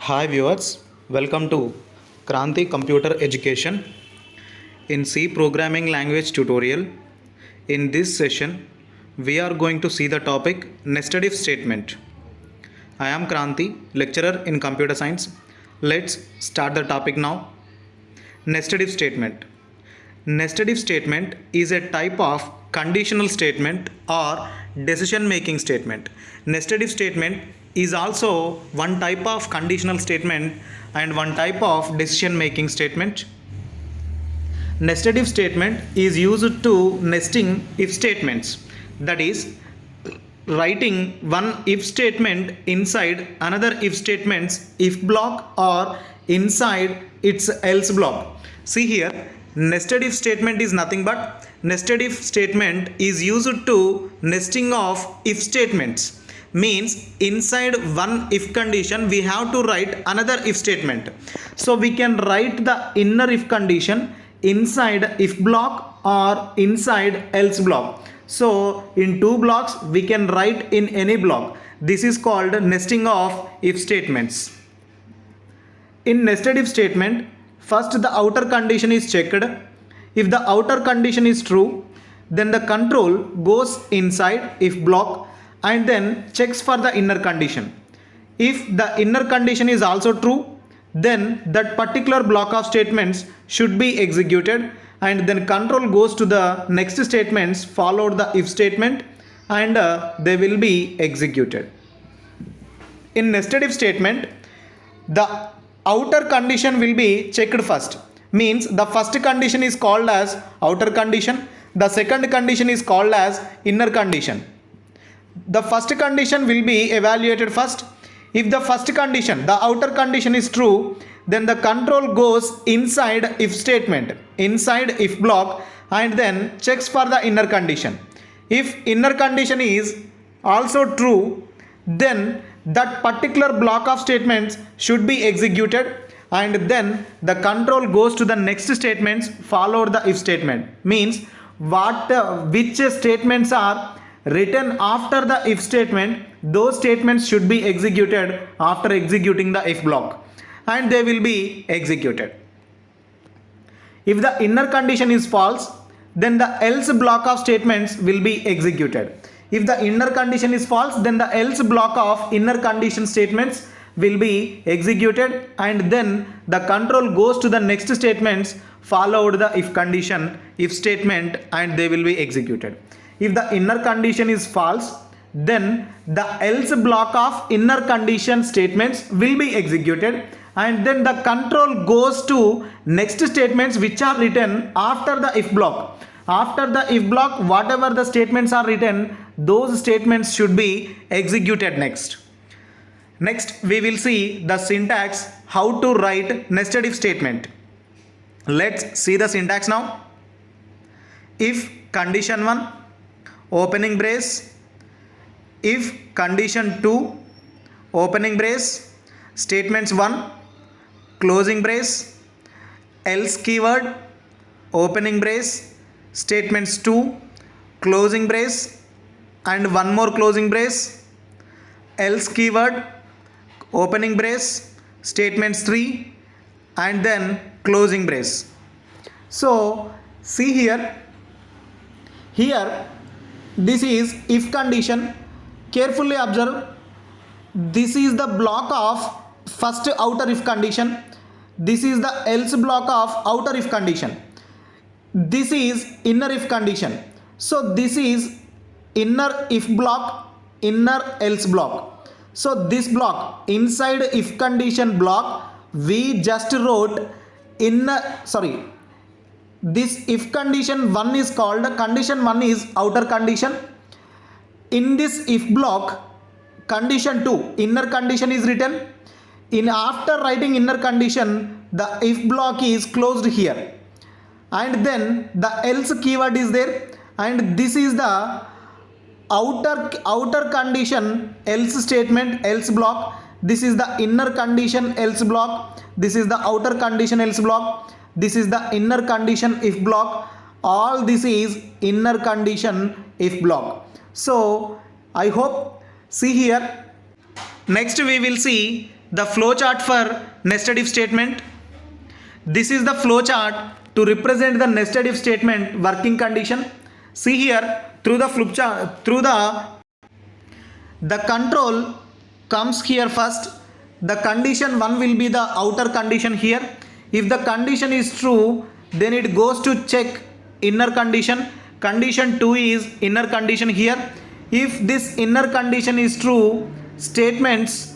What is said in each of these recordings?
Hi viewers, welcome to Kranti Computer Education in C programming language tutorial. In this session, we are going to see the topic nested if statement. I am Kranti, lecturer in computer science. Let's start the topic now. Nested if statement. Nested if statement is a type of conditional statement or decision making statement. Nested if statement is also one type of conditional statement and one type of decision making statement. Nested if statement is used to nesting if statements, that is, writing one if statement inside another if statement's if block or inside its else block. See here, nested if statement is nothing but nested if statement is used to nesting of if statements. Means inside one if condition we have to write another if statement. So we can write the inner if condition inside if block or inside else block. So in two blocks we can write in any block. This is called nesting of if statements. In nested if statement, first the outer condition is checked. If the outer condition is true, then the control goes inside if block and then checks for the inner condition. If the inner condition is also true, then that particular block of statements should be executed and then control goes to the next statements followed the if statement and they will be executed. In nested if statement, the outer condition will be checked first. Means the first condition is called as outer condition, the second condition is called as inner condition. The first condition will be evaluated first. If the first condition, the outer condition is true, then the control goes inside if statement, inside if block and then checks for the inner condition. If inner condition is also true, then that particular block of statements should be executed and then the control goes to the next statements followed the if statement. Means which statements are written after the if statement, those statements should be executed after executing the if block and they will be executed. If the inner condition is false, then the else block of statements will be executed. If the inner condition is false, then the else block of inner condition statements will be executed and then the control goes to the next statements followed the if condition, if statement and they will be executed. If the inner condition is false, then the else block of inner condition statements will be executed and then the control goes to next statements which are written after the if block. After the if block, whatever the statements are written, those statements should be executed next. Next, we will see the syntax how to write nested if statement. Let's see the syntax now. If condition 1, opening brace, if condition 2, opening brace, statements 1, closing brace, else keyword, opening brace, statements 2, closing brace and one more closing brace, else keyword, opening brace, statements 3 and then closing brace. So see here this is if condition. Carefully observe, this is the block of first outer if condition, this is the else block of outer if condition, this is inner if condition. So this is inner if block, inner else block. So this block inside if condition block we just wrote this if condition 1 is called condition 1 is outer condition. In this if block condition 2 inner condition is written. In after writing inner condition the if block is closed here and then the else keyword is there and this is the outer condition else statement else block. This is the inner condition else block, this is the outer condition else block, this is the inner condition if block, all this is inner condition if block. So I hope, see here, next we will see the flow chart for nested if statement. This is the flow chart to represent the nested if statement working condition. See here, through the flip chart, through the control comes here first. The condition 1 will be the outer condition here. If the condition is true, then it goes to check inner condition. Condition 2 is inner condition here. If this inner condition is true, statements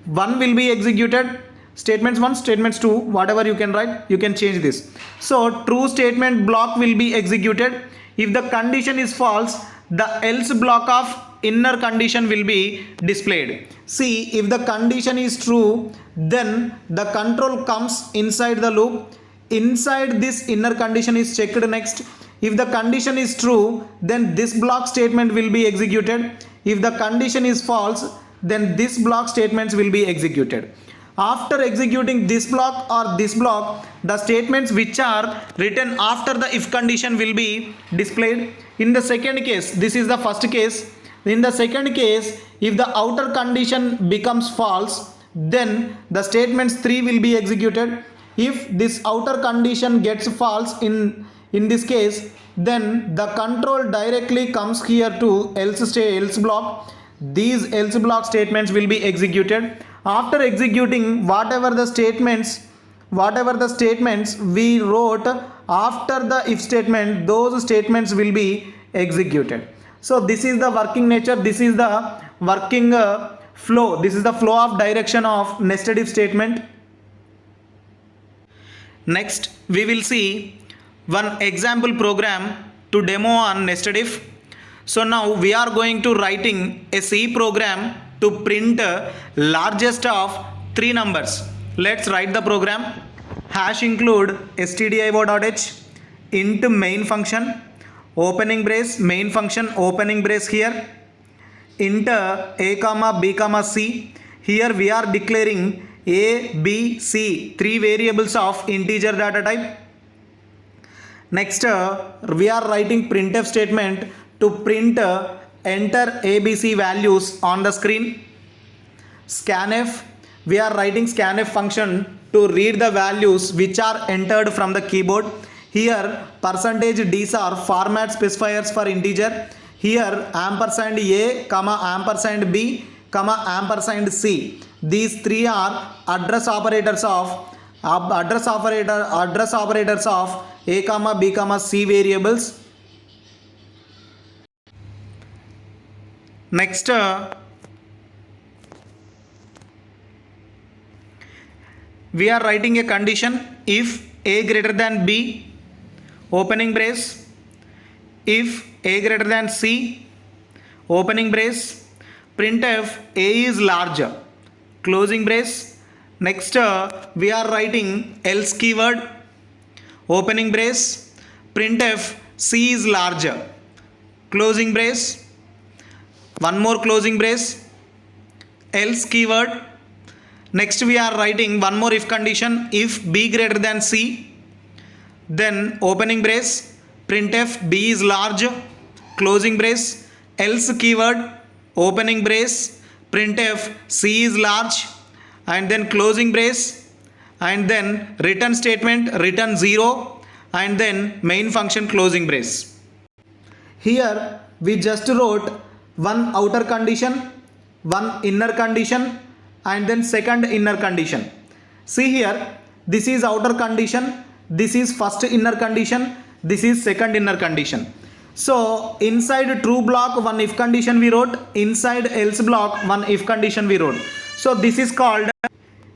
1 will be executed. Statements 1, statements 2, whatever you can write, you can change this. So true statement block will be executed. If the condition is false, the else block of inner condition will be displayed. See, if the condition is true, then the control comes inside the loop. Inside this inner condition is checked next. If the condition is true, then this block statement will be executed. If the condition is false, then this block statements will be executed. After executing this block or this block, the statements which are written after the if condition will be displayed. In the second case, this is the first case. In the second case, if the outer condition becomes false, then the statements 3 will be executed. If this outer condition gets false in this case, then the control directly comes here to else block. These else block statements will be executed. After executing whatever the statements we wrote after the if statement, those statements will be executed. So this is the working nature, this is the working flow, this is the flow of direction of nested if statement. Next we will see one example program to demo on nested if. So now we are going to writing a C program to print largest of 3 numbers. Let's write the program. Hash include stdio.h int main function opening brace main function opening brace here int a comma b comma c. Here we are declaring a b c 3 variables of integer data type. Next we are writing printf statement to print enter ABC values on the screen. Scanf, we are writing scanf function to read the values which are entered from the keyboard. Here %Ds are format specifiers for integer. Here ampersand a comma ampersand b comma ampersand c. These 3 are address operators of a comma b comma c variables. Next we are writing a condition if a greater than b opening brace, if a greater than c opening brace, printf a is larger closing brace. Next we are writing else keyword opening brace, printf c is larger closing brace. One more closing brace, else keyword. Next we are writing one more if condition if b greater than c, then opening brace, printf b is large closing brace, else keyword opening brace, printf c is large and then closing brace, and then return statement return 0 and then main function closing brace. Here we just wrote one outer condition, one inner condition and then second inner condition. See here, this is outer condition, this is first inner condition, this is second inner condition. So inside true block one if condition we wrote, inside else block one if condition we wrote. So this is called,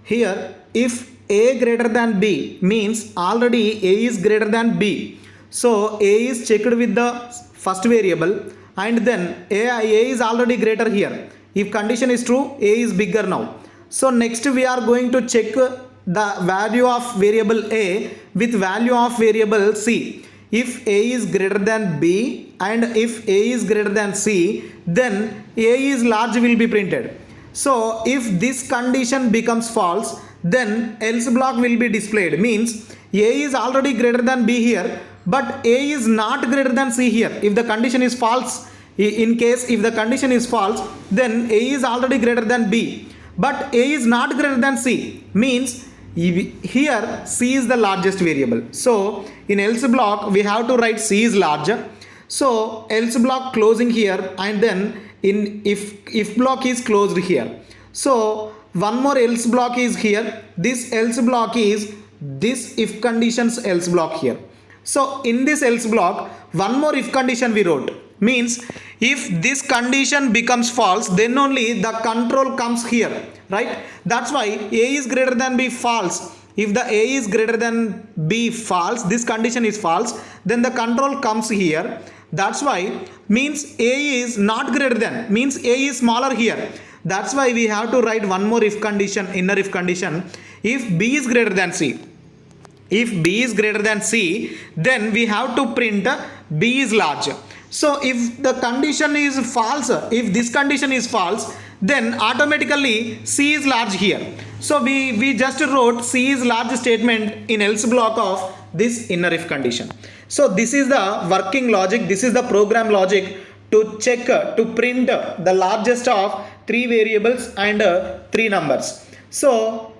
here if a greater than b means already a is greater than b. So a is checked with the first variable and then a is already greater here. If condition is true, a is bigger now. So next we are going to check the value of variable a with value of variable c. If a is greater than b and if a is greater than c, then a is large will be printed. So if this condition becomes false, then else block will be displayed. Means a is already greater than b here, but a is not greater than c here. If the condition is false, in case if the condition is false, then a is already greater than b, but A is not greater than C, means here C is the largest variable. So in else block we have to write C is larger. So else block closing here, and then in if block is closed here. So one more else block is here. This else block is this if conditions else block here. So in this else block, one more if condition we wrote, means if this condition becomes false, then only the control comes here, right? That's why A is greater than B false. If the A is greater than B false, this condition is false, then the control comes here. That's why means A is not greater than, means A is smaller here. That's why we have to write one more if condition, inner if condition. If B is greater than C, if B is greater than C, then we have to print B is large. So if the condition is false, if this condition is false, then automatically C is large here. So we just wrote C is large statement in else block of this inner if condition. So this is the working logic, this is the program logic to check, to print the largest of 3 variables and 3 numbers. So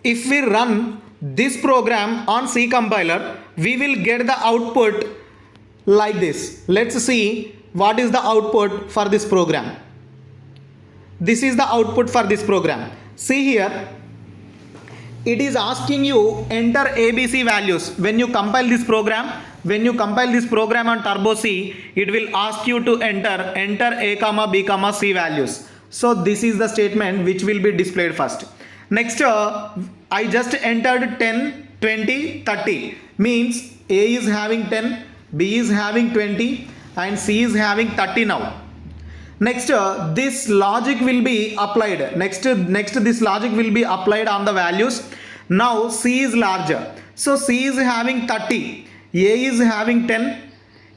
if we run this program on C compiler, we will get the output like this. Let's see what is the output for this program. This is the output for this program. See here, it is asking you enter ABC values. When you compile this program, on Turbo C, it will ask you to enter A comma B comma C values. So this is the statement which will be displayed first. Next, I just entered 10, 20, 30, means A is having 10, B is having 20, and C is having 30 now. Next, this logic will be applied. Next this logic will be applied on the values. Now C is larger. So C is having 30, A is having 10,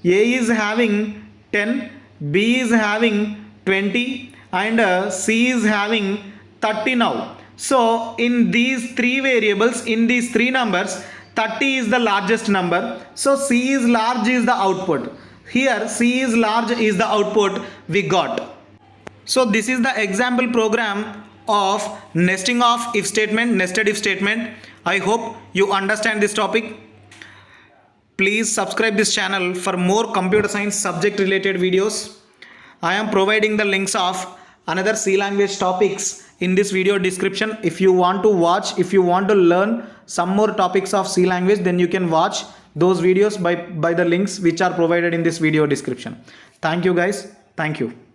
A is having 10, B is having 20, and C is having 30 now. So in these 3 variables, in these 3 numbers, 30 is the largest number. So C is large is the output. Here C is large is the output we got. So this is the example program of nesting of if statement, nested if statement. I hope you understand this topic. Please subscribe this channel for more computer science subject related videos. I am providing the links of another C language topics in this video description. If you want to watch, if you want to learn some more topics of C language, then you can watch those videos by the links which are provided in this video description. Thank you guys. Thank you.